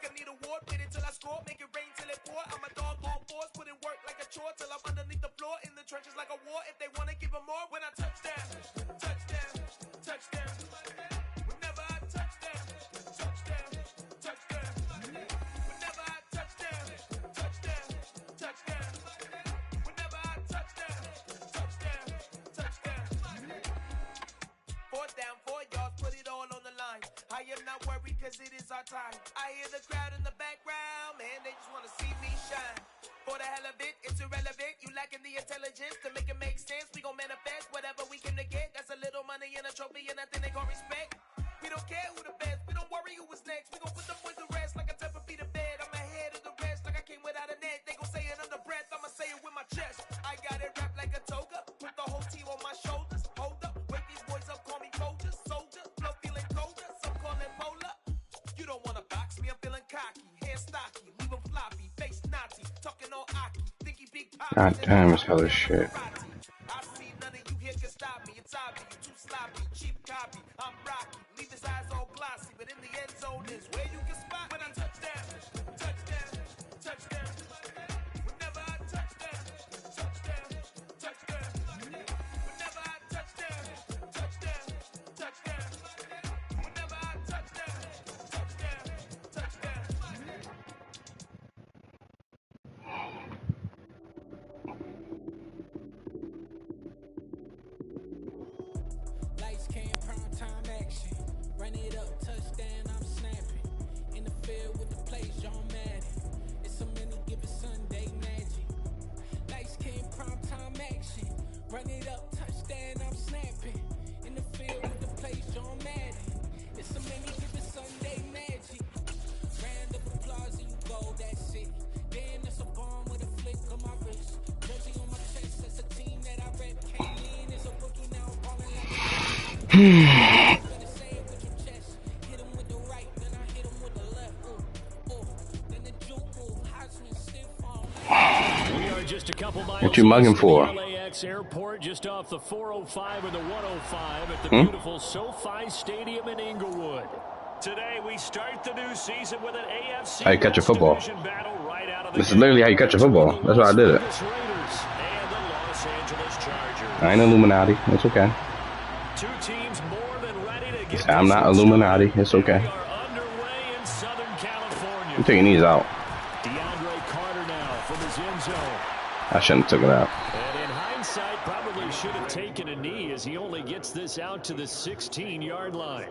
like a needle ward, hit it till I score, make it rain till it pour. I'm a dog on force, put in work like a chore till I'm underneath the floor, in the trenches like a war. If they wanna give them more, when I touch down, touchdown, touchdown. Whenever I touch down, touchdown, touchdown. Whenever I touch down, touchdown, touchdown. Whenever I touch down, touchdown, touchdown. 4th down, 4 yards, put it all on the line. I am not worried cause it is our time. I hear the crowd in the background, man, they just wanna see me shine. For the hell of it, it's irrelevant. You lacking the intelligence to make it make sense. We gon' manifest whatever we came to get. That's a little money and a trophy and nothing they call respect. We don't care who the best, we don't worry who was next. We gon' put the boys to rest like a 10 feet of bed. I'm ahead of the rest like I came without a net. They gon' say it under breath, I'ma say it with my chest. I got it wrapped like a toga, put the whole team on my shoulders. Hold up, wake these boys up, call me Folger, soldier, flow feeling colder, some call it polar. You don't wanna box me, I'm feeling cocky, hair stocky, leave 'em floppy, face naughty, talking all aki, think he big pop. God damn, it's hella shit. I see none of you here can stop me, it's obvious, you too sloppy, cheap copy, I'm rocky, leave his eyes all glossy, but in the end zone is where you can spot when I touch down, touchdown, touchdown. Whenever I touch down, touchdown, touchdown. Whenever I touch down, touchdown, touchdown. Whenever I touch down, touchdown, touchdown. Lights came, prime time action. Run it up, touchdown, I'm snapping. In the field with the plays, John Madden. It's so many given Sunday magic. Lights came, prime time action. Run it up, touchdown, I'm snapping. In the field with the plays, John Madden. It's so many given Sunday magic. Round of applause and you go, that's it. Then it's a bomb with a flick on my wrist. Jersey on my chest, that's a team that I rep. Came in as a rookie, now I'm balling like a better say it with your chest. Hit him with the right, then I hit him with the left. Then the juke move, Heisman stiff on. We are just a couple miles What you mugging east of for? the LAX airport, just off the 405 and the 105 at the beautiful SoFi Stadium in Inglewood. Today we start the new season with an AFC How you catch a football. division battle right out of the This is gate. literally how you catch a football. That's why I did it. Las Vegas Raiders and the Los Angeles Chargers. I ain't Illuminati. It's okay. Two teams more than ready to get I'm this not one Illuminati. started. It's okay. We are underway in Southern California. I'm taking these out. DeAndre Carter now from his end zone. I shouldn't have took it out. And in hindsight, probably should have taken a knee as he only gets this out to the 16-yard line.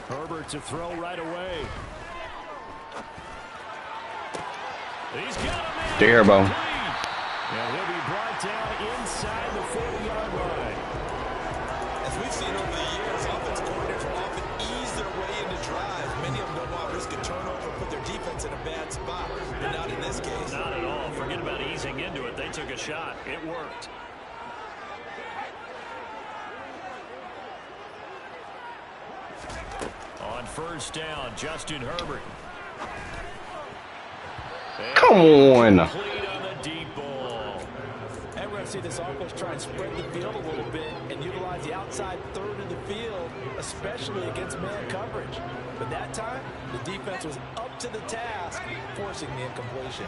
Herbert to throw right away. He's got him in. There, Bo. And he'll be brought down inside the 40-yard line. As we've seen over the years, offensive coordinators will often ease their way into drives. Many of them don't want to risk a turnover, put their defense in a bad spot, but not in this case. Not at all. Forget about easing into it. They took a shot. It worked. On first down, Justin Herbert. And Come on. complete on the deep ball. And we're going to see this offense try and spread the field a little bit and utilize the outside third of the field, especially against man coverage. But that time, the defense was up to the task, forcing the incompletion.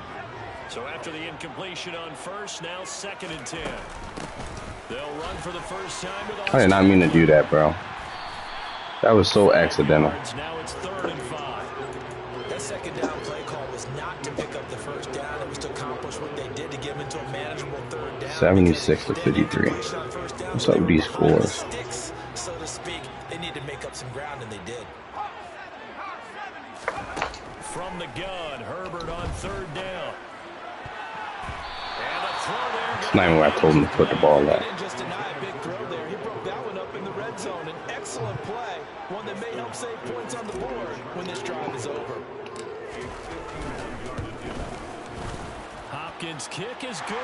So after the incompletion on first, now 2nd and 10. They'll run for the first time with I did not mean to do that, bro. That was so accidental. Now it's 3rd and 5. That second down play call was not to pick up the first down. It was to accomplish what they did to get into a manageable 3rd down. 76 to 53. What's up with these scores? Sticks, so to speak. They need to make up some ground, and they did. From the gun, Herbert on 3rd down. And a throw there. It's not even where I told him to put the ball at. He didn't just deny a big throw there. He broke that one up in the red zone. An excellent play, one that may help save points on the board when this drive is over. Hopkins' kick is good.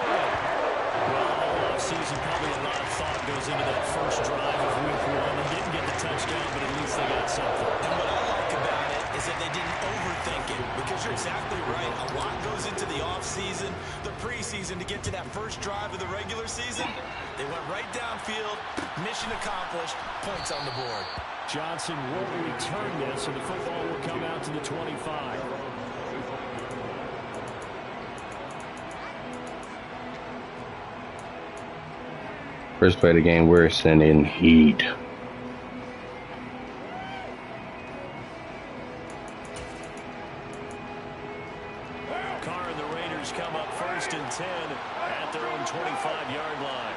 Well, offseason, probably a lot of thought goes into that first drive of week 1. They didn't get the touchdown, but at least they got something. And what I like about it is that they didn't overthink it, because you're exactly right. A lot goes into the offseason, the preseason, to get to that first drive of the regular season. They went right downfield, mission accomplished, points on the board. Johnson will return this, and the football will come out to the 25. First play of the game, we're sending heat. Carr and the Raiders come up 1st and 10 at their own 25-yard line.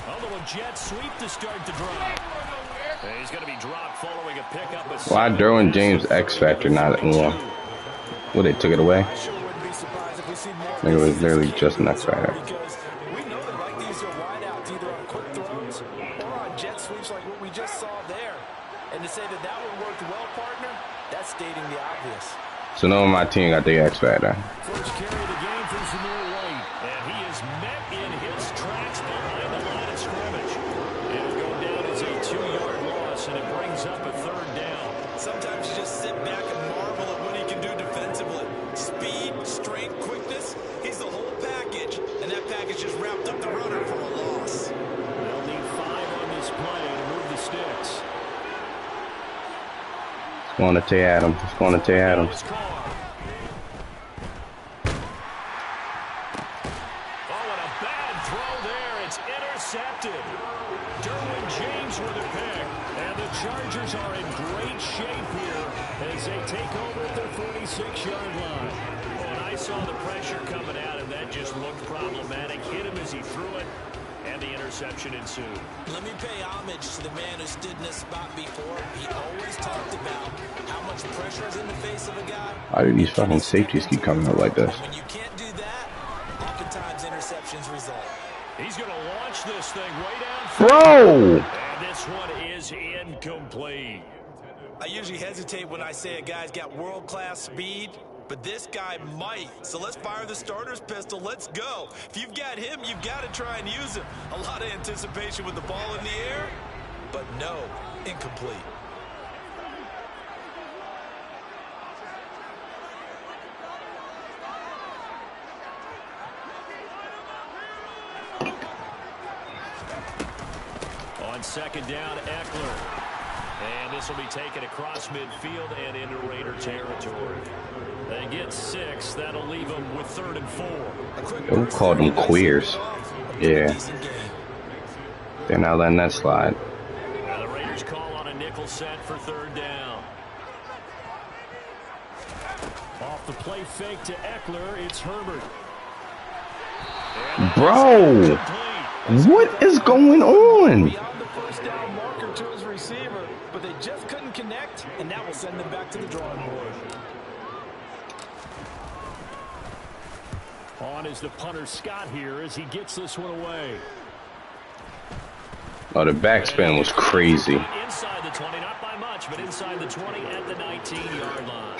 A little jet sweep to start the drive. He's going to be dropped following a pickup. Why Derwin James X Factor not in one? Well, they took it away. I think it was literally just an X Factor. Because we know they like to use their wideouts either on quick throws or on jet sweeps like what we just saw there. And to say that that one worked well, partner, that's stating the obvious. So no one on my team got the X Factor. First carry of the game for Zamir White. And he is met in his tracks behind the line of scrimmage. It'll go down as a 2-yard loss, and it brings up a 3rd down. Sometimes you just sit back and marvel at what he can do defensively. Speed, strength, quickness. He's the whole package. And that package just wrapped up the runner for a loss. They'll need 5 on this play to move the sticks. Going to Tay Adams. It's going to Tay Adams. Intercepted. Derwin James with a pick. And the Chargers are in great shape here as they take over at their 46-yard line. And I saw the pressure coming out, and that just looked problematic. Hit him as he threw it, and the interception ensued. Let me pay homage to the man who stood in this spot before. He always talked about how much pressure is in the face of a guy. Why do these fucking safeties keep coming up like this? When you can't do that, oftentimes interceptions result. He's going to launch this thing way down. Bro! And this one is incomplete. I usually hesitate when I say a guy's got world-class speed, but this guy might. So let's fire the starter's pistol. Let's go. If you've got him, you've got to try and use him. A lot of anticipation with the ball in the air, but no, incomplete. On 2nd down, Eckler. And this will be taken across midfield and into Raider territory. They get 6. That'll leave them with 3rd and 4. Who called them queers? Yeah. They're not letting that slide. Now the Raiders call on a nickel set for 3rd down. Off the play fake to Eckler, it's Herbert. Bro! What is going on? Beyond the first down marker to his receiver, but they just couldn't connect, and that will send them back to the drawing board. On is the punter Scott here as he gets this one away. Oh, the backspin was crazy. Inside the 20, not by much, but inside the 20 at the 19-yard line.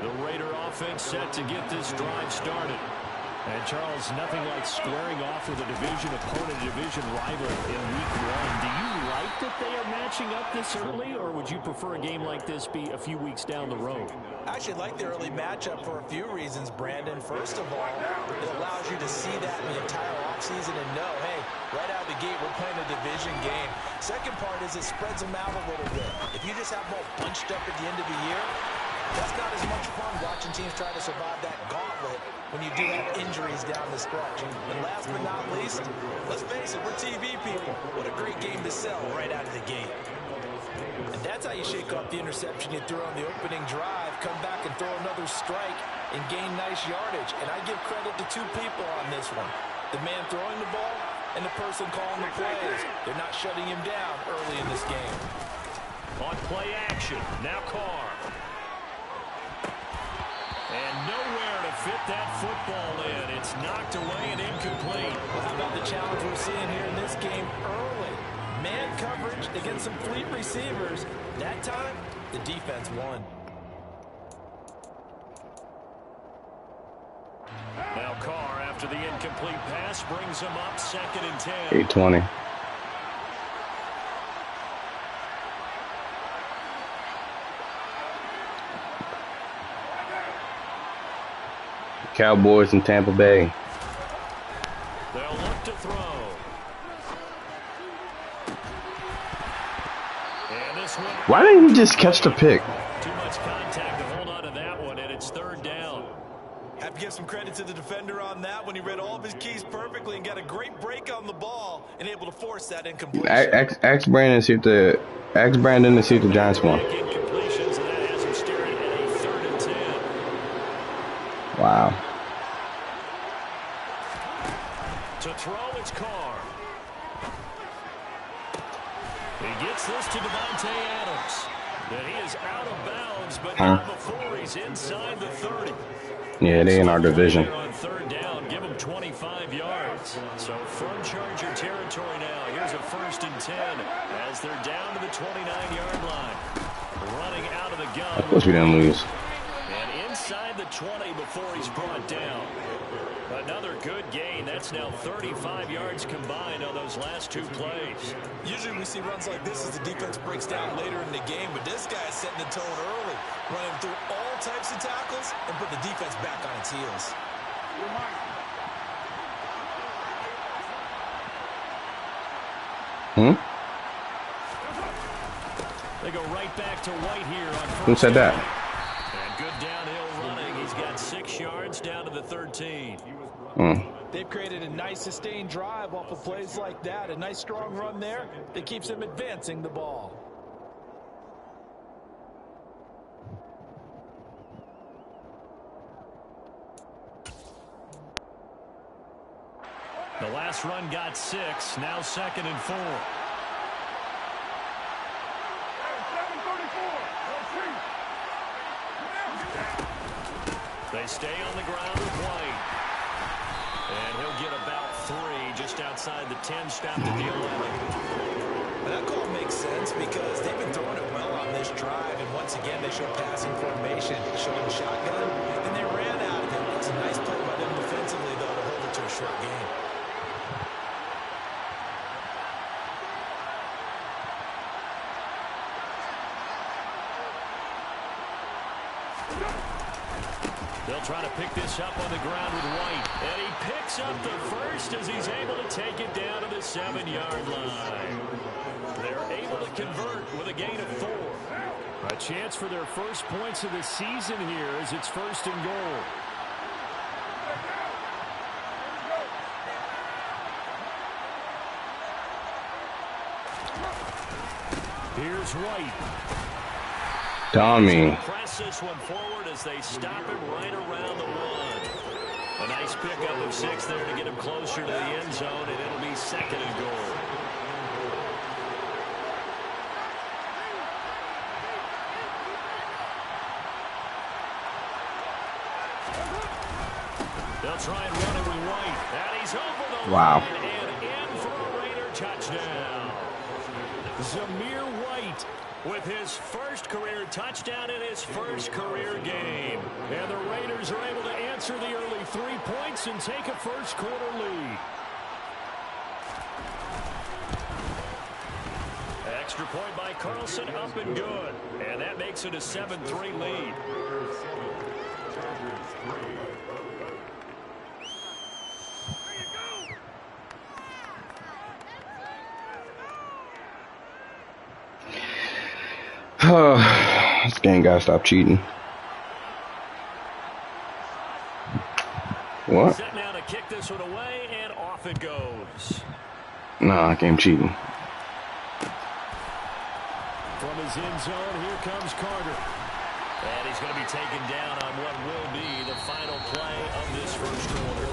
The Raider offense set to get this drive started. And, Charles, nothing like squaring off with a division opponent, a division rival in week 1. Do you like that they are matching up this early, or would you prefer a game like this be a few weeks down the road? I actually like the early matchup for a few reasons, Brandon. First of all, it allows you to see that in the entire offseason and know, hey, right out of the gate, we're playing a division game. Second part is it spreads them out a little bit. If you just have them all bunched up at the end of the year, that's not as much fun watching teams try to survive that gauntlet when you do have injuries down the stretch. And last but not least, let's face it, we're TV people. What a great game to sell right out of the gate. And that's how you shake off the interception you threw on the opening drive, come back and throw another strike and gain nice yardage. And I give credit to 2 people on this one. The man throwing the ball and the person calling the plays. They're not shutting him down early in this game. On play action, now Carr. And nowhere to fit that football in. It's knocked away and incomplete. Well, how about the challenge we're seeing here in this game early? Man coverage against some fleet receivers. That time, the defense won. Now Carr, after the incomplete pass, brings him up 2nd and 10. 820. Cowboys in Tampa Bay. They'll look to throw. And this one. Why didn't he just catch the pick? Too much contact to hold on to that one, and it's 3rd down. Have to give some credit to the defender on that one. He read all of his keys perfectly and got a great break on the ball and able to force that incompletion. Ask Brandon to see if the Giants won. Incompletions, and that has him staring at a 3rd and 10. Wow. To throw, it's Carr. He gets this to Devontae Adams. And he is out of bounds, but not before he's inside the 30. Yeah, they in our division. On 3rd down, give him 25 yards. So from Charger territory now, here's a 1st and 10 as they're down to the 29-yard line. Running out of the gun. Of course we didn't lose. And inside the 20 before he's brought down. Another good gain. That's now 35 yards combined on those last 2 plays. Usually we see runs like this as the defense breaks down later in the game, but this guy's setting the tone early, running through all types of tackles and put the defense back on its heels. They go right back to White here on 1st. Who said that? And good downhill running. He's got 6 yards down to the 13. They've created a nice sustained drive off of plays like that. A nice strong run there that keeps them advancing the ball. The last run got 6. Now 2nd and 4. They stay on the ground with White. And he'll get about 3 just outside the 10, stopped at the 11. And that call makes sense because they've been throwing it well on this drive. And once again, they showed passing formation, showing shotgun, and they ran out of it. It's a nice play by them defensively, though, to hold it to a short game. They'll try to pick this up on the ground with White. And he picks up the first as he's able to take it down to the 7-yard line. They're able to convert with a gain of 4. A chance for their first points of the season here as it's 1st and goal. Here's White. Tommy. Press this one forward as they stop it right around the 1. A nice pickup of 6 there to get him closer to the end zone, and it'll be 2nd and goal. They'll try and run it with White. And he's over the line and in for a Raider touchdown. Zamir White with his first career touchdown in his first career game. And the Raiders are able to answer the early 3 points and take a first-quarter lead. Extra point by Carlson, up and good. And that makes it a 7-3 lead. This game gotta stop cheating. What? Set now to kick this one away, and off it goes. Nah, game cheating. From his end zone, here comes Carter. And he's going to be taken down on what will be the final play of this first quarter.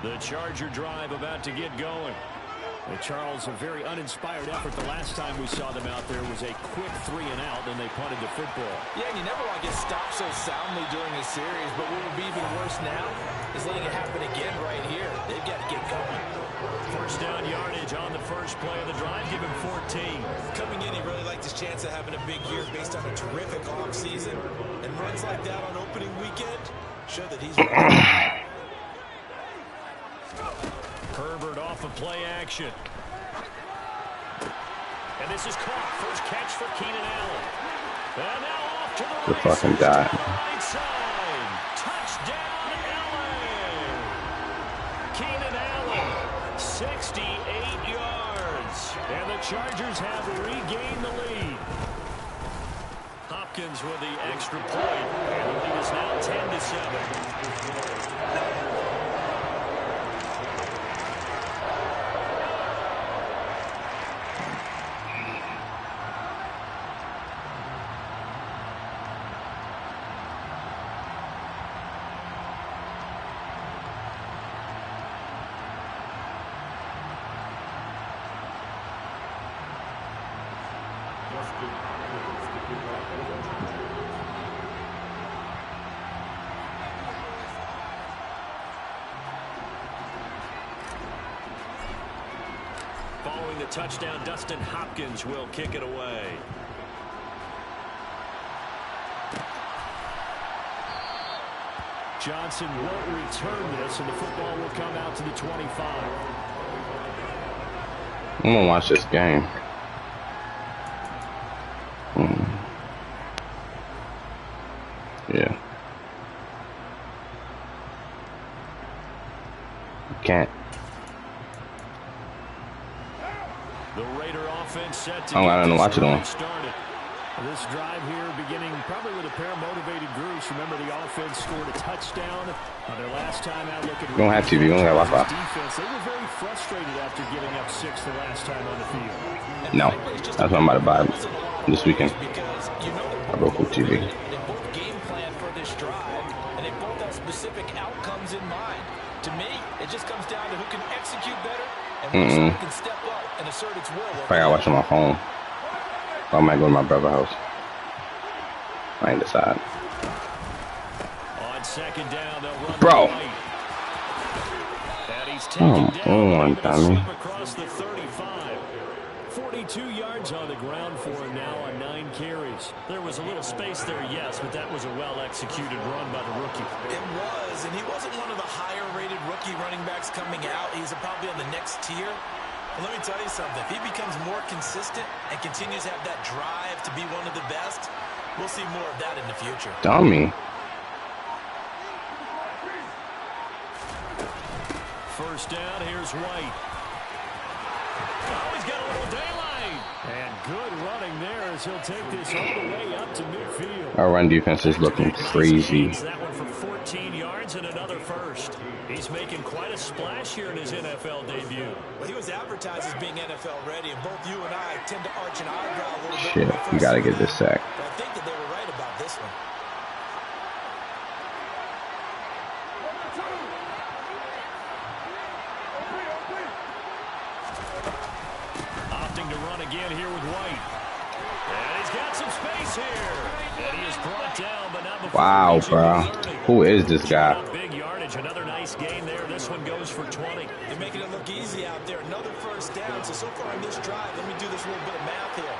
The Charger drive about to get going. And Charles, a very uninspired effort. The last time we saw them out there was a quick 3 and out, and they punted the football. Yeah, and you never want to get stopped so soundly during a series, but what would be even worse now is letting it happen again right here. They've got to get going. First down yardage on the first play of the drive. Give him 14. Coming in, he really liked his chance of having a big year based on a terrific offseason. And runs like that on opening weekend show that he's ready. Herbert off of play action. And this is caught. First catch for Keenan Allen. And now off to the races. Fucking die. Right side. Touchdown, Allen. Keenan Allen, 68 yards. And the Chargers have regained the lead. Hopkins with the extra point. And the lead is now 10-7. Following the touchdown, Dustin Hopkins will kick it away. Johnson won't return this, and the football will come out to the 25. I'm gonna watch this game. Yeah. Can't. The Raider offense set to I don't watch it on. Started. This drive here beginning probably with a pair of motivated groups. Remember, the offense scored a touchdown on their last time out. Look at you don't have TV. You only got Wi-Fi. Defense. They were very frustrated after giving up 6 the last time on the field. No, that's what I'm about to buy this weekend. I broke with TV. They both game plan for this drive, and they both have specific outcomes in mind. To me, it just comes down to who can execute better and which can step up and assert its will. I gotta watch on my phone. I might go to my brother's house. I ain't decide. On second down, they'll run bro. And he's Come on, dummy. Across the 35. 42 yards on the ground for him now on 9 carries. There was a little space there, yes, but that was a well-executed run by the rookie. It was, and he wasn't one of the higher-rated rookie running backs coming out. He's probably on the next tier. But let me tell you something. If he becomes more consistent and continues to have that drive to be one of the best, we'll see more of that in the future. Dummy. First down, here's White. Oh, he's got a little daylight. And good running there as he'll take this all the way up to midfield. Our run defense is looking crazy. That one for 14 yards and another first. He's making quite a splash here in his NFL debut. Well, he was advertised as being NFL ready, and both you and I tend to arch an eyebrow a little bit. Shit, you gotta get this sack. But I think that they were right about this one. Opting to run again here with White. And he's got some space here. And he is brought down, but not before. Wow, bro. Who is this guy? Big yardage, another nice gain there. This one goes for 20. They're making it look easy out there. Another first down. So far in this drive, let me do this little bit of math here.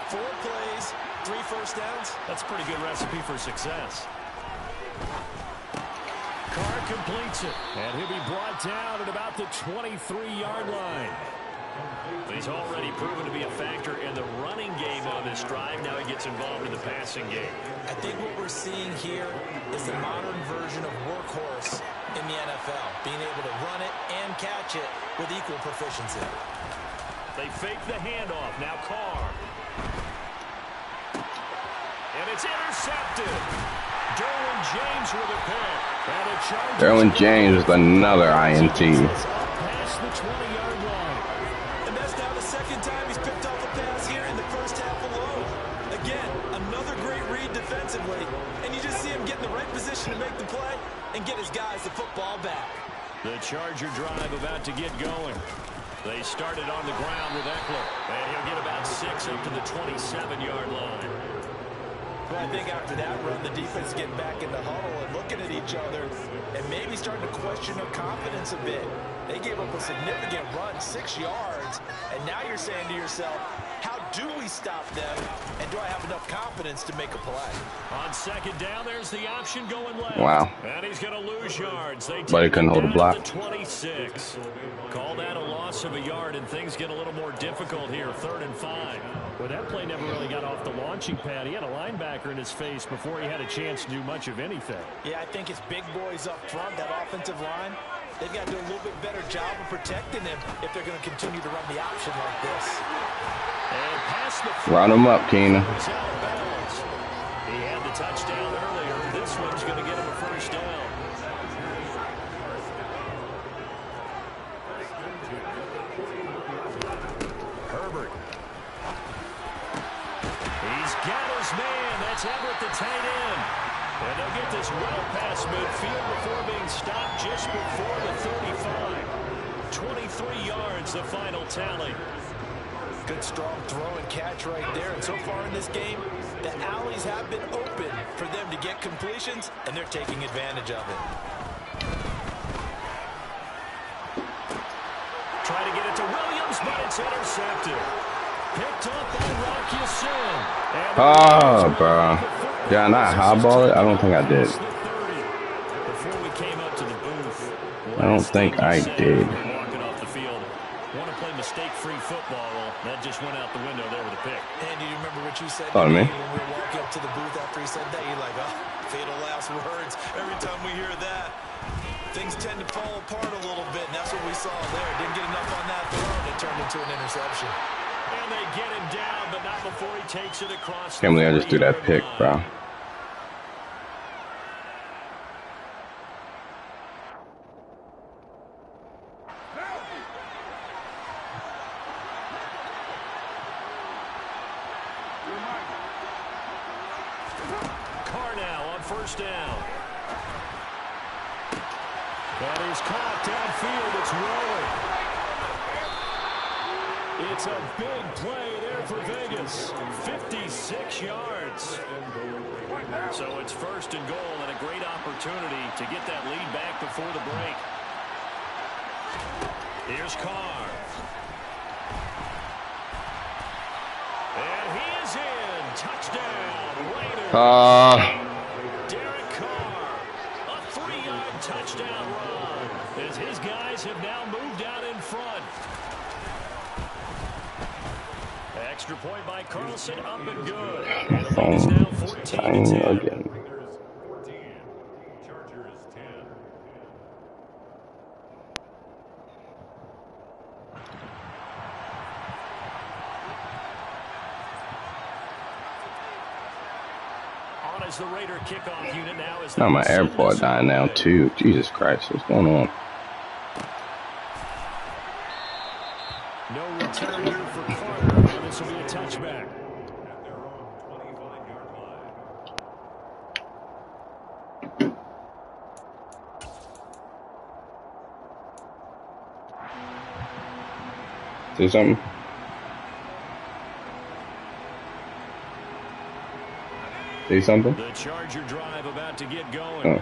4 plays, 3 first downs. That's a pretty good recipe for success. Carr completes it. And he'll be brought down at about the 23-yard line. He's already proven to be a factor in the running game on this drive. Now he gets involved in the passing game. I think what we're seeing here is the modern version of workhorse in the NFL. Being able to run it and catch it with equal proficiency. They fake the handoff. Now Carr. And it's intercepted. Derwin James with a pick. Derwin James with another INT. Past the 20-yard line. And that's now the second time he's picked off a pass here in the first half alone. Again, another great read defensively. And you just see him get in the right position to make the play and get his guys the football back. The Charger drive about to get going. They started on the ground with Eckler, and he'll get about 6 up to the 27-yard line. Well, I think after that run, the defense getting back in the huddle and looking at each other and maybe starting to question their confidence a bit. They gave up a significant run, 6 yards, and now you're saying to yourself, how do we stop them, and do I have enough confidence to make a play? On second down, there's the option going left. Wow. And he's going to lose yards. They But he couldn't hold a block. The 26. Call that a loss of a yard, and things get a little more difficult here, 3rd and 5. Well, that play never really got off the launching pad. He had a linebacker in his face before he had a chance to do much of anything. Yeah, I think it's big boys up front, that offensive line. They've got to do a little bit better job of protecting him if they're going to continue to run the option like this. And pass the Run him up, Keenan. He had the touchdown earlier. This one's going to get him a first down. Herbert. He's got his man. That's Everett, the tight end. And they'll get this well past midfield before being stopped just before the 35. 23 yards, the final tally. Good strong throw and catch right there. And so far in this game, the alleys have been open for them to get completions, and they're taking advantage of it. Try to get it to Williams, but it's intercepted. Picked up by Rock Ya-Sin. Oh, bro. Did I not highball it? I don't think I did. Before we came up to the booth, I don't think I did. walking off the field. Want to play mistake-free football. Well, that just went out the window there with a pick. And do you remember what you said Pardon me? when we were walking up to the booth after he said that? You're like, oh, fatal last words. Every time we hear that, things tend to fall apart a little bit, and that's what we saw there. Didn't get enough on that throw, and it turned into an interception. And they get him down, but not before he takes it across. Can't believe I just threw that pick, bro. Carr now on first down. That is caught downfield. It's rolling. It's a big play there for Vegas. 56 yards. So it's first and goal and a great opportunity to get that lead back before the break. Here's Carr. And he is in. Touchdown, Raiders. Derek Carr. A 3-yard touchdown run as his guys have now moved out in front. Extra point by Carlson, up and good. And the lead is now 14-10. Again. On as the Raider kickoff unit now is Now my AirPod dying now too. Jesus Christ, what's going on? No return here for Carter, and this will be a touchback. Say something? Say something? The Charger drive about to get going. Oh.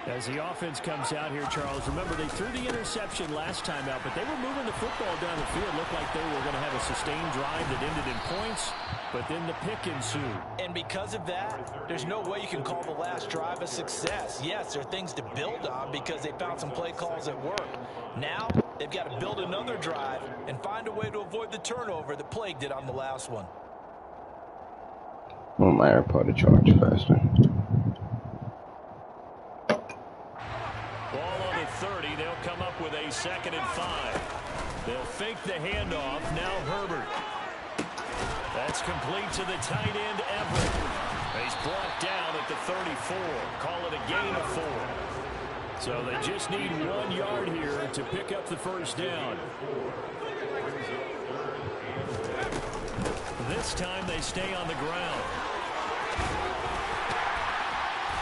As the offense comes out here, Charles, remember they threw the interception last time out, but they were moving the football down the field. Looked like they were going to have a sustained drive that ended in points, but then the pick ensued. And because of that, there's no way you can call the last drive a success. Yes, there are things to build on because they found some play calls that work. Now, they've got to build another drive and find a way to avoid the turnover that plagued it on the last one. I want my AirPod to charge faster. Ball on the 30. They'll come up with a 2nd and 5. They'll fake the handoff. Now Herbert. That's complete to the tight end, Everett. He's brought down at the 34. Call it a gain of 4. So they just need 1 yard here to pick up the first down. This time they stay on the ground.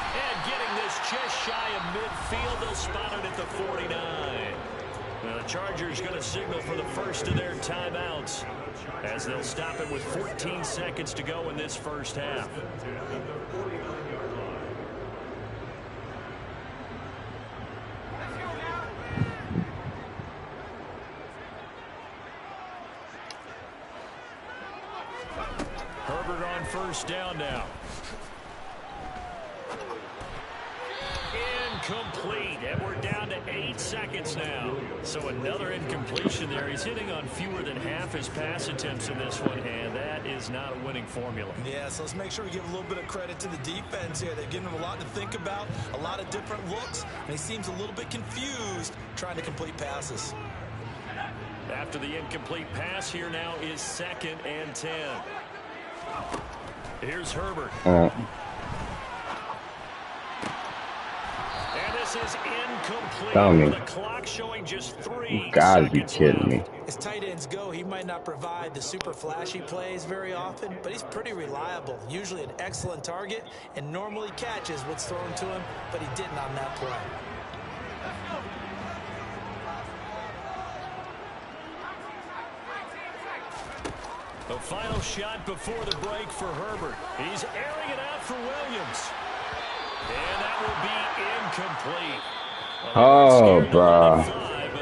And getting this just shy of midfield, they'll spot it at the 49. The Chargers going to signal for the first of their timeouts as they'll stop it with 14 seconds to go in this first half. Herbert on first down now. Incomplete, and we're down to 8 seconds now. So another incompletion there. He's hitting on fewer than half his pass attempts in this one, and that is not a winning formula. Yeah, so let's make sure we give a little bit of credit to the defense here. They've given him a lot to think about, a lot of different looks, and he seems a little bit confused trying to complete passes. After the incomplete pass, here now is 2nd and 10. Here's Herbert. And this is incomplete. The clock showing just 3 gotta be seconds kidding left. me. As tight ends go, he might not provide the super flashy plays very often, but he's pretty reliable. Usually an excellent target, and normally catches what's thrown to him, but he didn't on that play. The final shot before the break for Herbert. He's airing it out for Williams. And that will be incomplete. Oh, bro.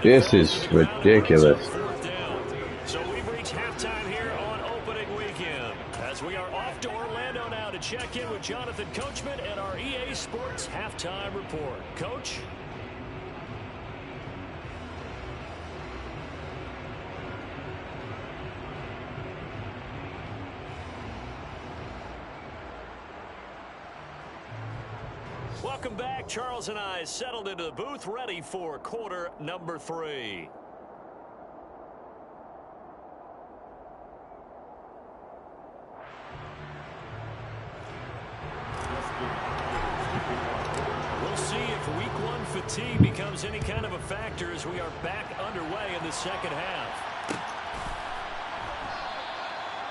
This is ridiculous. So we've reached halftime here on opening weekend. As we are off to Orlando now to check in with Jonathan Coachman and our EA Sports halftime report. Coach? Welcome back. Charles and I settled into the booth, ready for quarter number 3. We'll see if week 1 fatigue becomes any kind of a factor as we are back underway in the second half.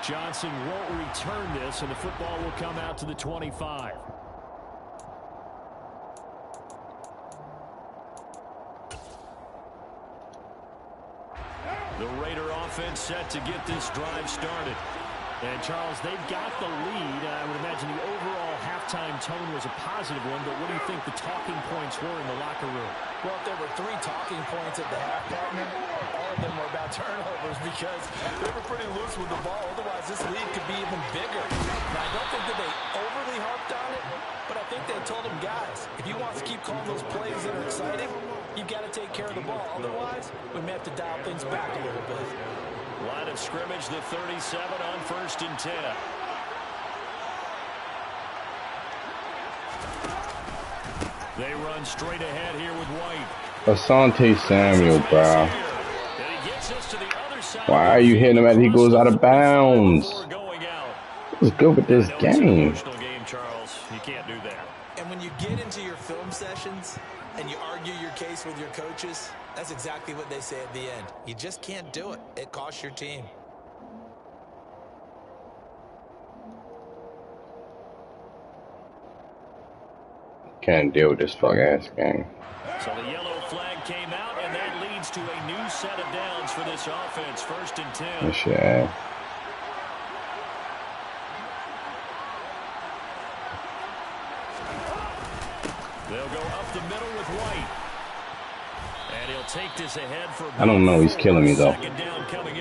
Johnson won't return this, and the football will come out to the 25. The Raider offense set to get this drive started. And, Charles, they've got the lead. I would imagine the overall halftime tone was a positive one, but what do you think the talking points were in the locker room? Well, if there were 3 talking points at the half, partner, all of them were about turnovers because they were pretty loose with the ball. Otherwise, this lead could be even bigger. Now, I don't think that they overly harped on it, but I think they told them, guys, if you want to keep calling those plays that are exciting, you've got to take care of the ball. Otherwise, we may have to dial things back a little bit. Line of scrimmage, the 37 on 1st and 10. They run straight ahead here with White. Asante Samuel, bro. Why are you hitting him as he goes out of bounds? What's good with this game? Charles. You can't do that. And when you get into your film sessions and you argue your case with your coaches, that's exactly what they say at the end. You just can't do it. It costs your team. Can't deal with this fuck-ass game. So the yellow flag came out, and that leads to a new set of downs for this offense. 1st and 10. This shit ass. They'll go up the middle with White. And he'll take this ahead for I don't know. He's killing me though.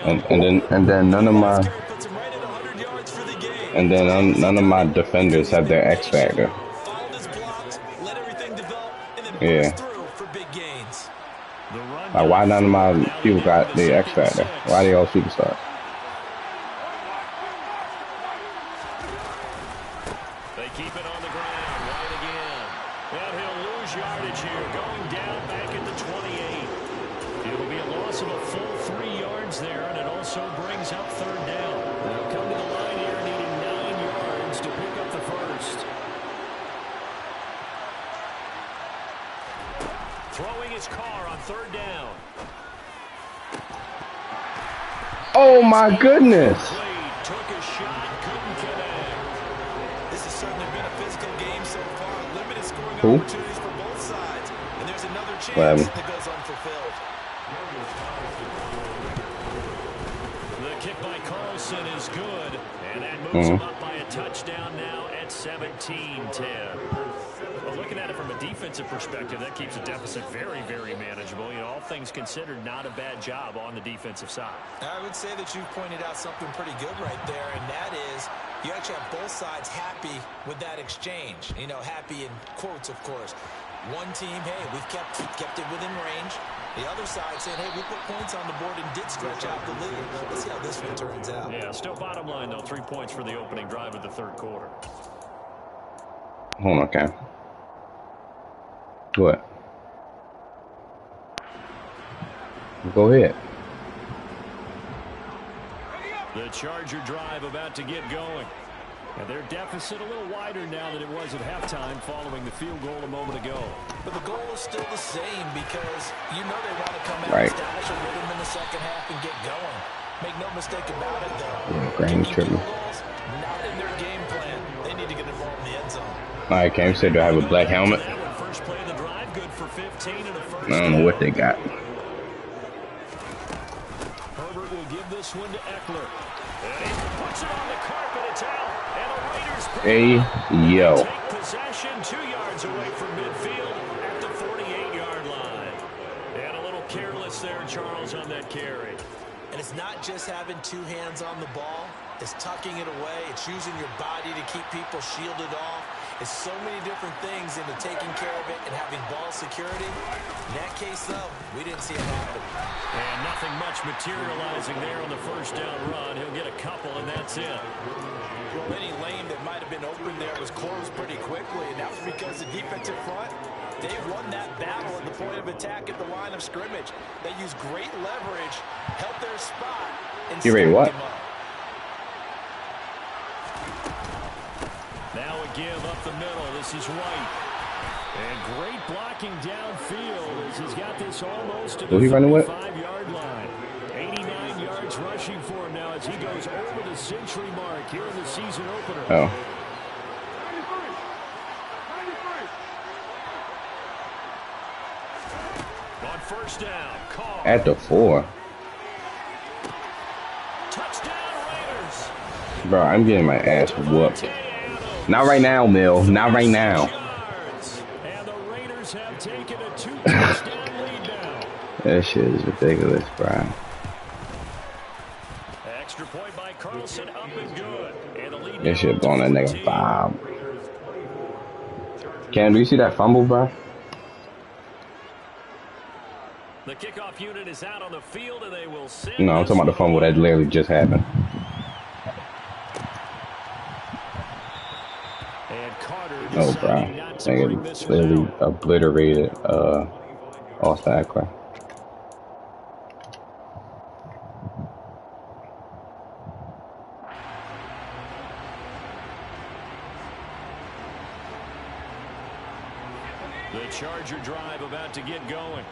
And then none of my defenders have their X factor. Yeah. Like, why none of my people got the X factor? Why they all superstars? They keep it on the ground. Right again. And he'll lose yardage here. Going down back at the 28. It'll be a loss of a full 3 yards there, and it also brings up 3rd down. They'll come to the line here needing 9 yards to pick up the first. Throwing his car on 3rd down. Oh my goodness! Took a shot, couldn't connect. This has certainly been a physical game so far. Limited scoring Who? opportunities for both sides. And there's another chance that goes unfulfilled. kick by Carlson is good, and that moves him up by a touchdown now at 17-10. Well, looking at it from a defensive perspective, that keeps the deficit very, very manageable. You know, all things considered, not a bad job on the defensive side. I would say that you've pointed out something pretty good right there, and that is you actually have both sides happy with that exchange. You know, happy in quotes, of course. One team, hey, we've kept it within range. The other side saying, hey, we put points on the board and did stretch out the lead. Let's see how this one turns out. Yeah, still bottom line, though, 3 points for the opening drive of the third quarter. Hold on, Cam. What? Go ahead. The Charger drive about to get going. And their deficit a little wider now than it was at halftime following the field goal a moment ago. But the goal is still the same because you know they want to come out and establish a rhythm in the second half and get going. Make no mistake about it, though. Yeah, Granny tripping. Not in their game plan. They need to get involved in the end zone. All right, Cam said, do I have a black helmet? First play of the drive, good for 15 and a first. I don't know what they got. Herbert will give this one to Eckler. And he puts it on the carpet. It's out. And the Raiders take possession 2 yards away from midfield at the 48-yard line. And a little careless there, Charles, on that carry. And it's not just having two hands on the ball. It's tucking it away. It's using your body to keep people shielded off. It's so many different things into taking care of it and having ball security. In that case, though, we didn't see it happen. And nothing much materializing there on the first down run. He'll get a couple, and that's it. Well, any lane that might have been open there was closed pretty quickly, and that was because the defensive front, they won that battle at the point of attack at the line of scrimmage. They used great leverage, held their spot, and you ready what? Now a give up the middle. This is White. And great blocking downfield as he's got this almost to the 35-yard line. 89 yards rushing for him now as he goes over the century mark here in the season opener. Oh. On first down, call. At the 4. Touchdown Raiders. Bro, I'm getting my ass whooped. Not right now, Mill. Not right now. And the Raiders have taken a 2-touchdown lead now. That shit is ridiculous, bro. Extra point by Carlson, up and good. And the lead. That shit blowing that nigga 5. Cam, do you see that fumble, bro? The kickoff unit is out on the field, and they will send. No, I'm talking about the fumble that literally just happened. Oh, bro. Nigga literally obliterated Austin Eckler. The Charger drive about to get going.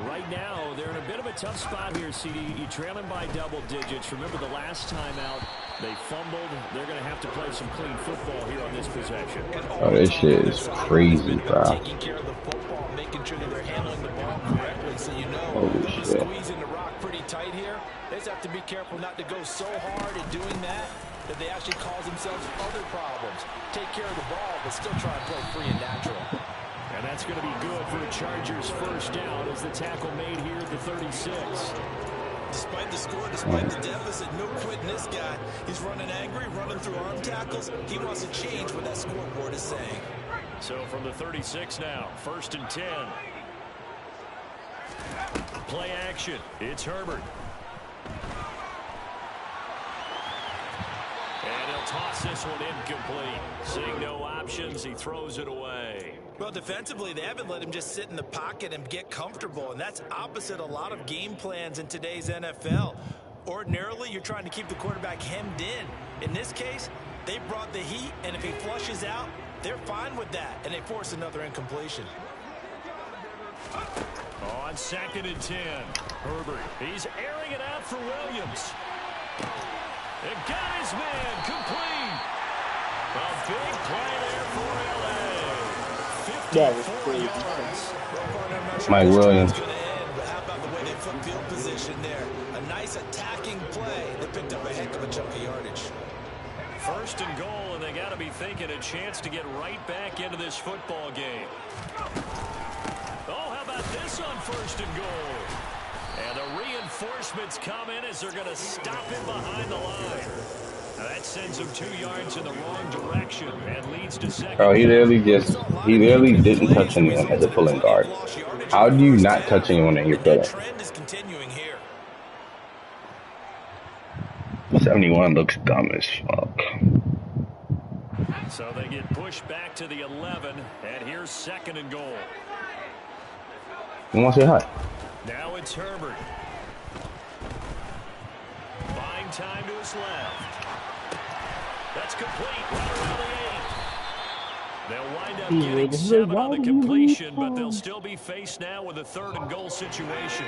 Right now, they're in a bit of a tough spot here, CD. You're trailing by double digits. Remember the last time out, they fumbled. They're going to have to play some clean football here on this possession. Oh, this shit is crazy, bro. Taking care of the football, making sure that they're handling the ball correctly, so you know they're squeezing the rock pretty tight here. They just have to be careful not to go so hard in doing that that they actually cause themselves other problems. Take care of the ball, but still try and play free and natural. And that's going to be good for the Chargers' first down as the tackle made here at the 36. Despite the score, despite the deficit, no quitting this guy. He's running angry, running through arm tackles. He wants to change what that scoreboard is saying. So from the 36 now, 1st and 10. Play action. It's Herbert. And he'll toss this one incomplete. Seeing no options, he throws it away. Well, defensively, they haven't let him just sit in the pocket and get comfortable, and that's opposite a lot of game plans in today's NFL. Ordinarily, you're trying to keep the quarterback hemmed in. In this case, they brought the heat, and if he flushes out, they're fine with that, and they force another incompletion. On 2nd and 10, Herbert. He's airing it out for Williams. And got his man complete. A big play there for LA. That was crazy. Mike Williams. How about the way they flip field position there? A nice attacking play that picked up a heck of a chunk of yardage. First and goal, and they got to be thinking a chance to get right back into this football game. Oh, how about this on first and goal? And the reinforcements come in as they're going to stop him behind the line. Now that sends him 2 yards in the wrong direction and leads to second. Oh, he literally didn't touch anyone as a pulling guard. How do you not touch anyone in your pillar? 71 looks dumb as fuck. So they get pushed back to the 11, and here's second and goal. You want to say hi? Now it's Herbert. Buying time to his left. That's complete right around the 8. They'll wind up getting 7 on the completion, but they'll still be faced now with a third and goal situation.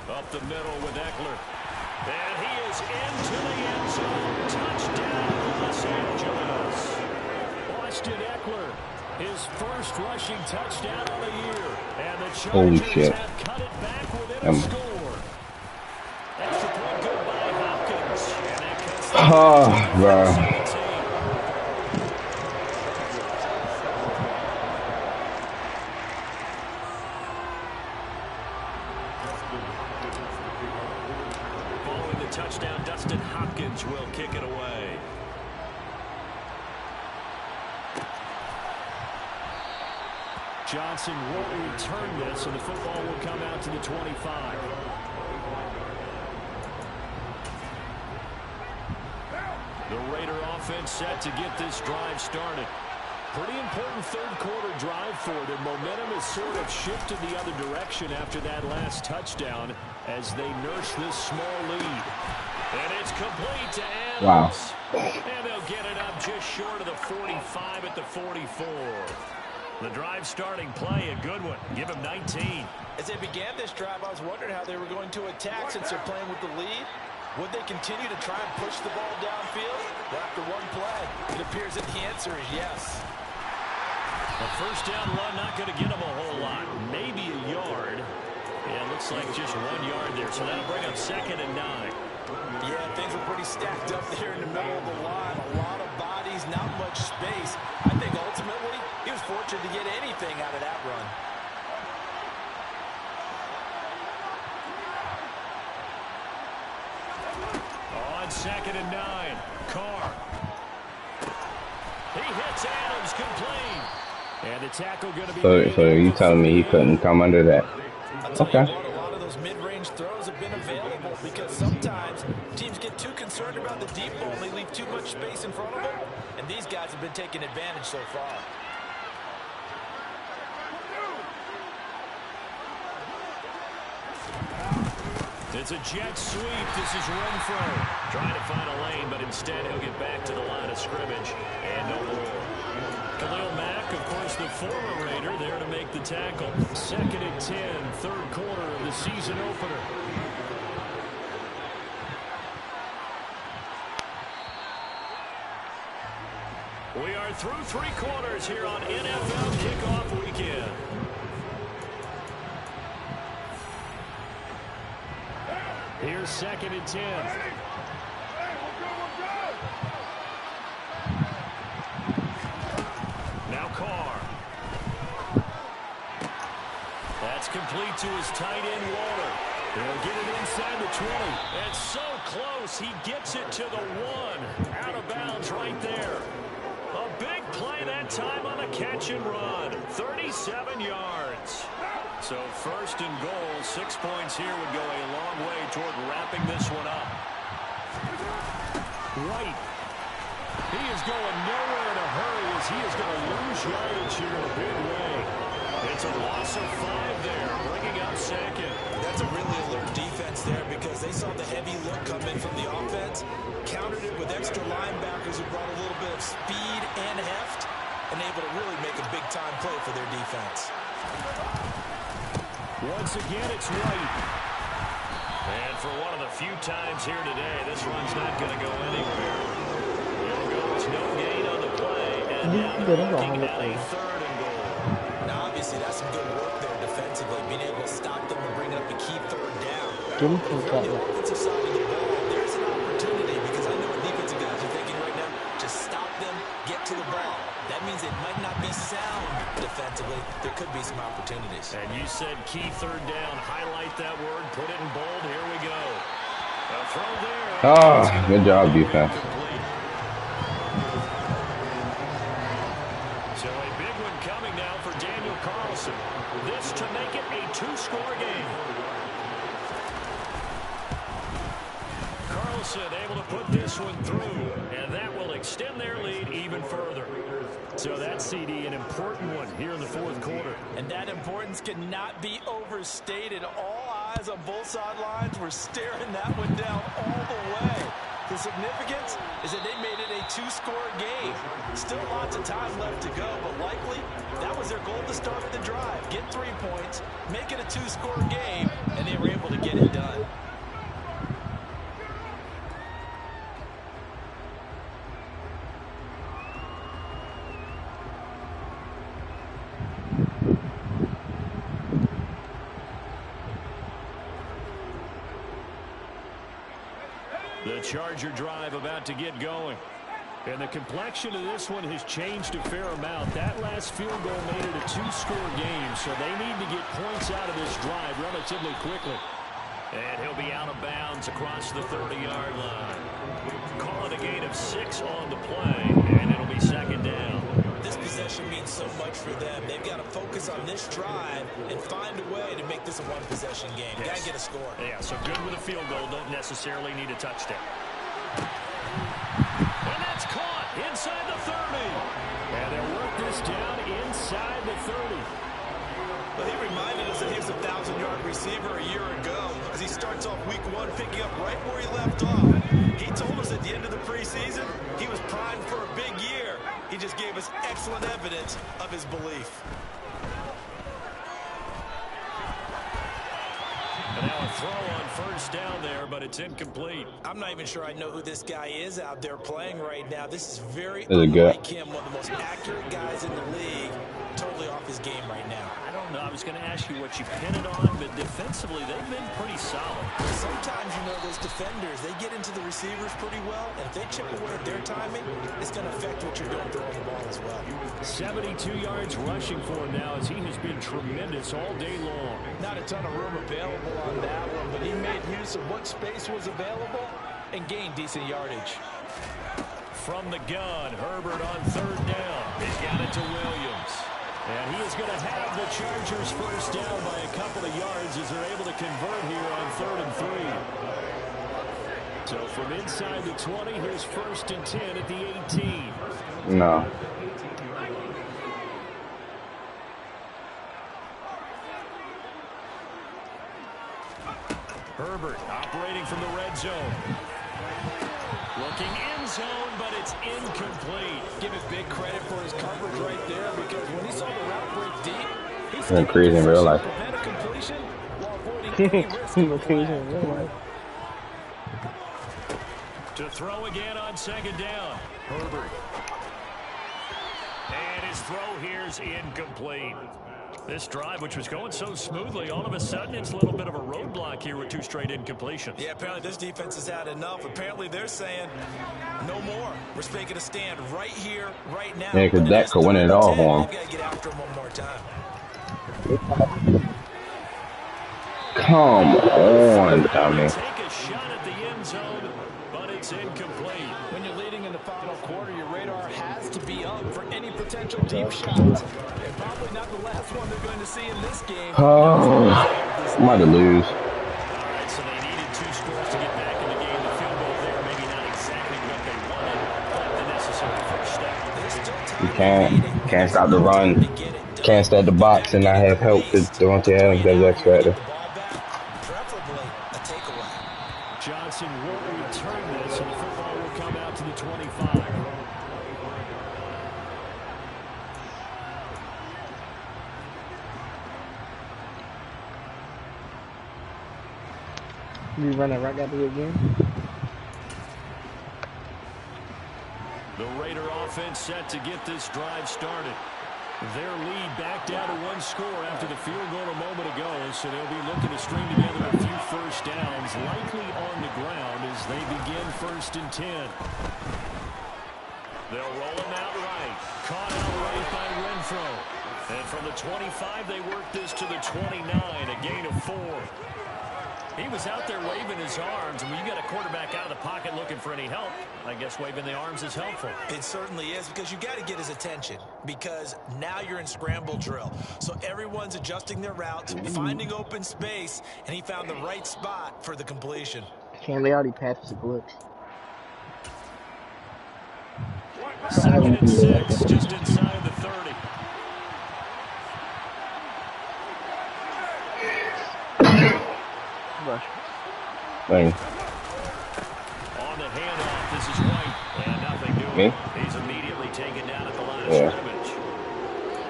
Up the middle with Eckler. And he is into the end zone. Touchdown, Los Angeles. Austin Eckler, his first rushing touchdown of the year. And the Chargers have cut it back within a score. Extra point good by Hopkins. And that cuts the bro. Following the touchdown, Dustin Hopkins will kick it away. Johnson won't return this, and the football will come out to the 25. The Raider offense set to get this drive started. Pretty important third-quarter drive for them. Momentum has sort of shifted the other direction after that last touchdown as they nurse this small lead. And it's complete to Adams. Wow. And they'll get it up just short of the 45 at the 44. The drive starting play, a good one. Give him 19. As they began this drive, I was wondering how they were going to attack since they're playing with the lead. Would they continue to try and push the ball downfield? Well, after one play, it appears that the answer is yes. A first down run not going to get them a whole lot. Maybe a yard. Yeah, it looks like just 1 yard there. So that'll bring up second and 9. Yeah, things were pretty stacked up there in the middle of the line. A lot of bodies, not much space. I think ultimately he was fortunate to get anything out of that run. On second and 9, Carr. He hits Adams complete. And the tackle going to be... So you telling me he couldn't come under that? Okay. A lot of those mid-range throws have been available because sometimes teams get too concerned about the deep ball and they leave too much space in front of them. And these guys have been taking advantage so far. It's a jet sweep. This is Renfro trying to find a lane, but instead he'll get back to the line of scrimmage and no more. Khalil Mack, of course, the former Raider, there to make the tackle. Second and 10, third quarter of the season opener. We are through 3 quarters here on NFL Kickoff Weekend. Here's second and 10. Now Carr. That's complete to his tight end, Waller. They'll get it inside the 20. It's so close. He gets it to the 1. Out of bounds right there. A big play that time on a catch and run. 37 yards. So first and goal, 6 points here would go a long way toward wrapping this one up. White. He is going nowhere in a hurry as he is going to lose yardage here in a big way. It's a loss of 5 there, bringing up second. That's a really alert defense there because they saw the heavy look come in from the offense, countered it with extra linebackers who brought a little bit of speed and heft, and able to really make a big-time play for their defense. Once again, it's White. And for one of the few times here today, this run's not going to go anywhere. It'll go. It's no gain on the play. And now they're looking at a third and goal. Now, obviously, see, that's some good work there defensively, being able to stop them and bring up a key third down. Give him If you're on the some offensive side of the ball, there's an opportunity because I know what defensive guys are thinking right now. Just stop them, get to the ball. That means it might not be sound defensively. There could be some opportunities. And you said key third down. Highlight that word. Put it in bold. Here we go. A throw there. Oh, good job, defense. So a big one coming now for Daniel Carlson. This to make it a two-score game. Carlson able to put this one through, and that will extend their lead even further. So that CD, an important one here in the fourth quarter. And that importance cannot be overstated. All eyes on both sidelines were staring that one down all the way. The significance is that they made it a two-score game. Still lots of time left to go, but likely that was their goal to start the drive. Get 3 points, make it a two-score game, and they were able to get it done. The Charger drive about to get going. And the complexion of this one has changed a fair amount. That last field goal made it a two-score game, so they need to get points out of this drive relatively quickly. And he'll be out of bounds across the 30-yard line. Call it a gain of 6 on the play, and it'll be second down. This possession means so much for them. They've got to focus on this drive and find a way to make this a one-possession game. Yes. Got to get a score. Yeah, so good with a field goal. Don't necessarily need a touchdown. And that's caught inside the 30. And they'll work this down inside the 30. But he reminded us that he was a 1,000-yard receiver a year ago as he starts off week 1 picking up right where he left off. He told us at the end of the preseason he was primed for a big year. He just gave us excellent evidence of his belief. And now a throw on first down there, but it's incomplete. I'm not even sure I know who this guy is out there playing right now. This is very unlike him, one of the most accurate guys in the league. Totally off his game right now. I don't know. I was going to ask you what you pin it on, but defensively they've been pretty solid. Sometimes, you know, those defenders, they get into the receivers pretty well, and if they chip away at their timing, it's going to affect what you're doing throwing the ball as well. 72 yards rushing for him now as he has been tremendous all day long. Not a ton of room available on that one, but he made use of what space was available and gained decent yardage. From the gun, Herbert on third down. He's got it to Williams. And he is going to have the Chargers first down by a couple of yards as they're able to convert here on 3rd and 3. So from inside the 20, here's 1st and 10 at the 18. No. Herbert operating from the red zone. Looking end zone, but it's incomplete. Give it big credit for his coverage right there because when he saw the route break deep, he's They're crazy in real life. To throw again on 2nd down. Herbert. And his throw here's incomplete. This drive, which was going so smoothly, all of a sudden it's a little bit of a roadblock here with 2 straight incompletions. Yeah, apparently this defense has had enough. Apparently they're saying, no more. We're making a stand right here, right now. Yeah, because that could win it all for him. They've got to get after him one more time. Come on, dummy. Take a shot at the end zone, but it's incomplete. When you're leading in the final quarter, your radar has to be up for any potential deep shots. And probably not the last one they're going to see in this game. Oh, I'm about to lose. All right, so they needed 2 scores to get back in the game. The field goal there, maybe not exactly what they wanted, but the necessary first step. You can't stop the run. Can't start the box and not have help because Devontae Adams has X factor. Preferably a takeaway. Johnson will return this, and the football will come out to the 25. You run it right out of the game. The Raider offense set to get this drive started. Their lead back down to one score after the field goal a moment ago, so they'll be looking to string together a few first downs, likely on the ground as they begin 1st and 10. They'll roll him out right. Caught out right by Renfro. And from the 25, they work this to the 29, a gain of 4. He was out there waving his arms, and when you got a quarterback out of the pocket looking for any help, I guess waving the arms is helpful. It certainly is, because you got to get his attention, because now you're in scramble drill. So everyone's adjusting their routes, finding open space, and he found the right spot for the completion. Cam, they already passed the glitch. 2nd and 6, just inside the 30. Rush. Thanks. On the handoff, this is White, and nothing doing. Me? He's immediately taken down at the line of Yeah. scrimmage.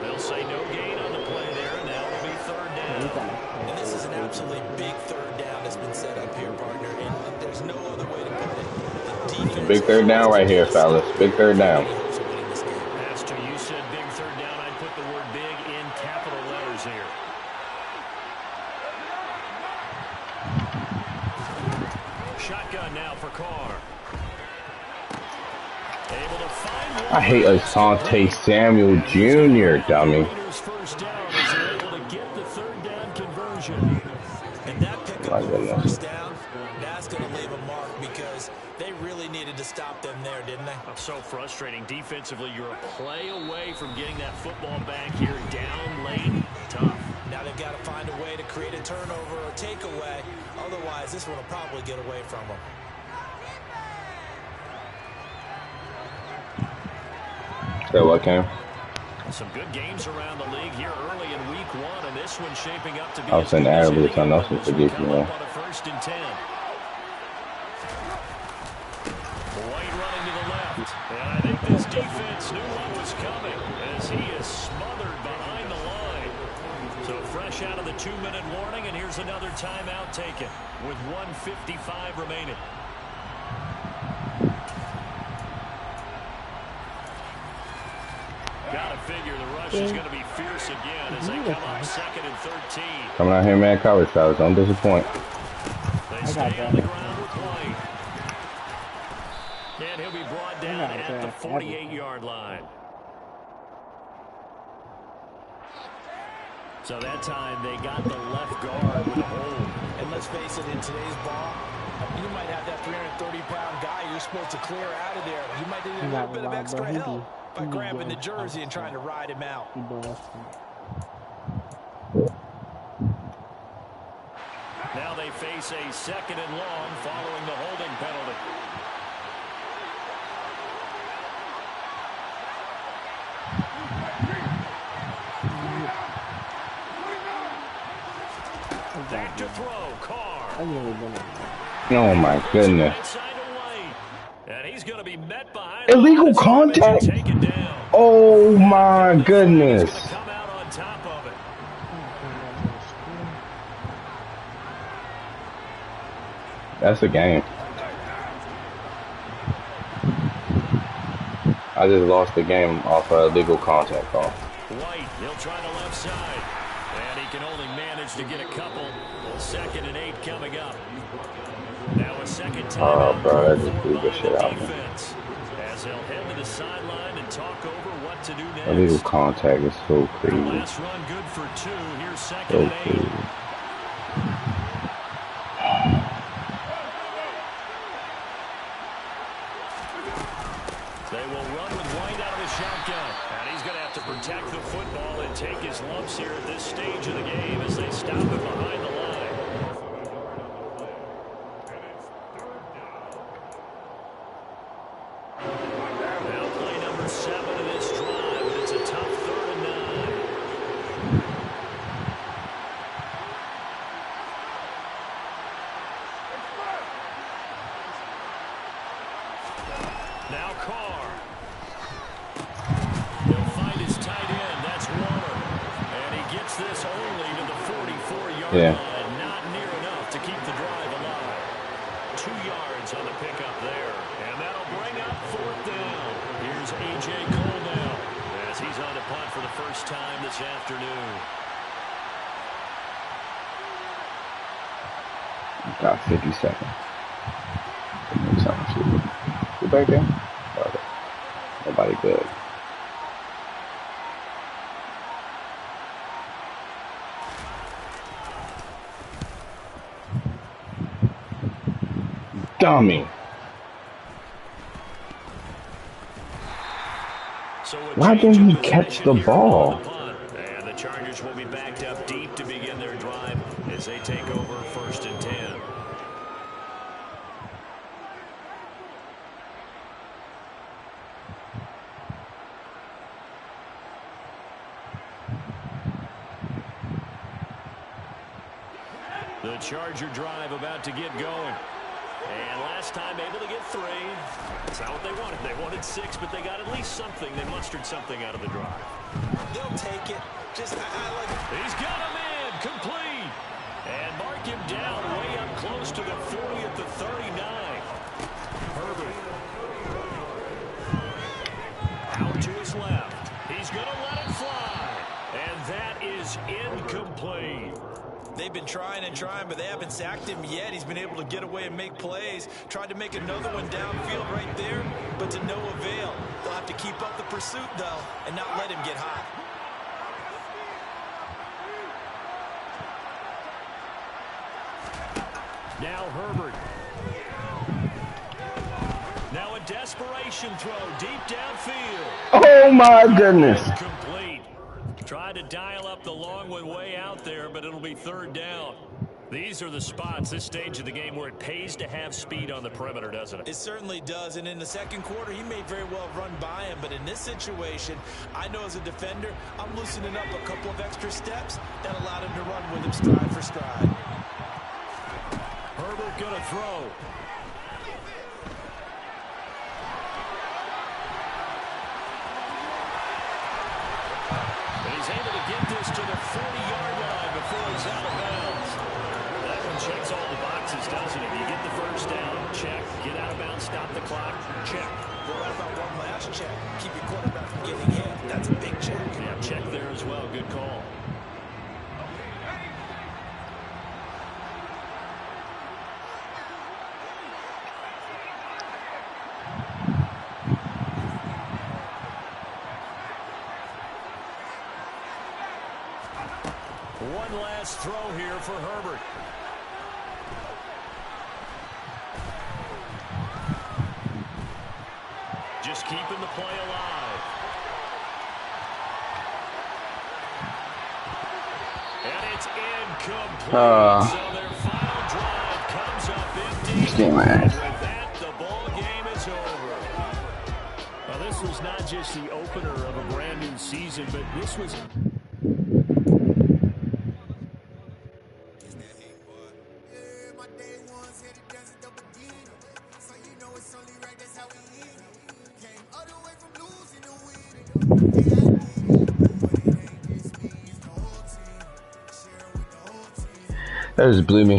They'll say no gain on the play there, and now it'll be 3rd down. And this is an absolutely big 3rd down that's been set up here, partner, and there's no other way to put it. The defense Big 3rd down right here, fellas. Big 3rd down. Pastor, you said big 3rd down. I'd put the word big in capital letters here. Shotgun now for Carr. Able to find one. I hate Asante Samuel Jr., dummy. First down as they're able to get the 3rd down conversion. And that pickup My of goodness. 1st down, that's going to leave a mark, because they really needed to stop them there, didn't they? So frustrating. Defensively, you're a play away from getting that football back here down late. Tough. Now they've got to find a way to create a turnover or takeaway. Otherwise, this one will probably get away from them. So what, Cam? Some good games around the league here early in week 1, and this one's shaping up to be I was in Arabic, so I know some forgive me. on a 1st and 10. White running to the left. And I think this defense knew what was coming as he is smothered behind the line. So fresh out of the 2-minute warning, and here's another timeout taken with 1:55 remaining. Gotta figure the rush is going to be fierce again as they come up 2nd and 13. Coming out here, man, coverage, fellas. Don't disappoint. They stay on the ground with White. And he'll be brought down at the 48-yard line. So that time they got the left guard with a hold. And let's face it, in today's ball, you might have that 330-pound guy you're supposed to clear out of there. You might need a little bit of extra help by grabbing the jersey and trying to ride him out. Now they face a 2nd and long following the holding penalty. Back to throw, Carr. Oh my goodness. And he's going to be met behind Illegal contact? Oh my goodness. Come out on top of it. That's a game. I just lost the game off a illegal contact call. White, he'll try the left side. And he can only manage to get a couple. 2nd and 8 coming up. Now a second time. Oh, bro, that just blew the shit out. As they'll head to the sideline and talk over what to do next. Illegal contact is so crazy. Last run good for 2. Here's 2nd So and 8. crazy. They will run with White out of the shotgun. And he's going to have to protect the football and take his lumps here at this stage of the game as they stop him behind the line. Now play number 7 of this drive, and it's a tough 3rd and 9. Now Carr. He'll find his tight end. That's Waller. And he gets this only to the 44-yard line. Not near enough to keep the drive alive. 2 yards on the pickup there. And that'll bring up 4th down. Here's A.J. Cole now as he's on the punt for the first this afternoon. Got 50 seconds. You back there? Okay. Nobody good. Dummy. So why didn't he catch the ball? And the Chargers will be backed up deep to begin their drive as they take over 1st and 10. The Charger drive about to get going. And last time able to get 3. That's not what they wanted. They wanted 6, but they got at least something. They mustered something out of the drive. They'll take it. Just, I like it. He's got him in. Complete. And mark him down way up close to the 40 at the 39. Herbert. Out to his left. He's going to let it fly. And that is incomplete. They've been trying and trying, but they haven't sacked him yet. He's been able to get away and make plays. Tried to make another one downfield right there, but to no avail. They'll have to keep up the pursuit, though, and not let him get hot. Now Herbert. Now a desperation throw deep downfield. Oh, my goodness. Complete. Tried to dial up the long one way out there, but it'll be 3rd down. These are the spots, this stage of the game, where it pays to have speed on the perimeter, doesn't it? It certainly does, and in the second quarter, he may very well run by him, but in this situation, I know as a defender, I'm loosening up a couple of extra steps that allowed him to run with him stride for stride. Herbert gonna throw. He's able to get this to the 40-yard line before he's out of bounds. That one checks all the boxes, doesn't it? You get the 1st down, check. Get out of bounds, stop the clock, check. What about one last check? Keep your quarterback from getting hit. That's a big check. Yeah, check there as well. Good call. One last throw here for Herbert. Just keeping the play alive. And it's incomplete. So their final drive comes up empty. Just getting my ass. With that, the ball game is over. Well, this was not just the opener of a brand new season, but this was... That just blew me.